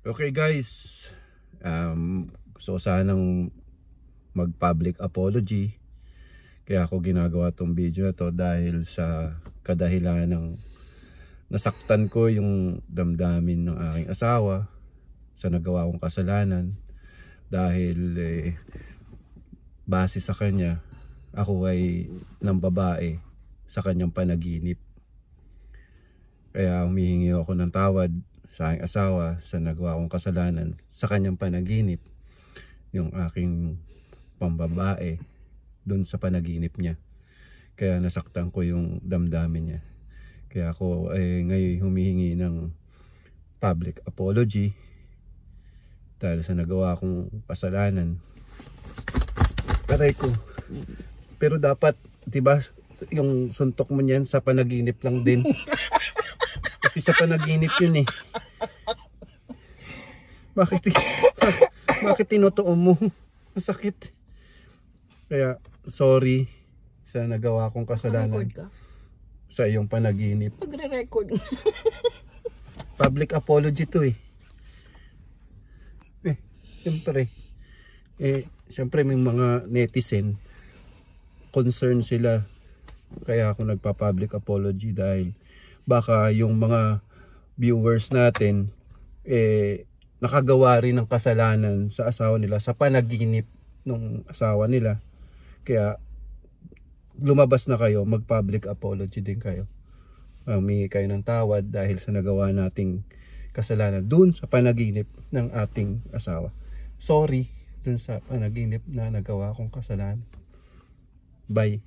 Okay guys, gusto ko sanang mag public apology. Kaya ako ginagawa tong video na to dahil sa kadahilan ng nasaktan ko yung damdamin ng aking asawa sa nagawa kong kasalanan. Dahil base sa kanya, ako ay ng babae sa kanyang panaginip. Kaya humihingi ako ng tawad sa aking asawa sa nagawa kong kasalanan sa kanyang panaginip, yung aking pambabae dun sa panaginip niya. Kaya nasaktan ko yung damdamin niya. Kaya ako ngayon humihingi ng public apology dahil sa nagawa kong kasalanan. Aray ko. Pero dapat, 'di ba, yung suntok mo niyan sa panaginip lang din. Kasi sa panaginip yun eh. Bakit tinutuon mo? Masakit. Kaya sorry sa nagawa kong kasalanan sa iyong panaginip. Pagre-record. Public apology to eh. Siyempre may mga netizen concerned sila. Kaya ako nagpa-public apology dahil baka yung mga viewers natin nakagawa rin ng kasalanan sa asawa nila sa panaginip ng asawa nila. Kaya lumabas na kayo, mag-public apology din kayo. Humingi kayo ng tawad dahil sa nagawa nating kasalanan dun sa panaginip ng ating asawa. Sorry dun sa panaginip na nagawa kong kasalanan. Bye.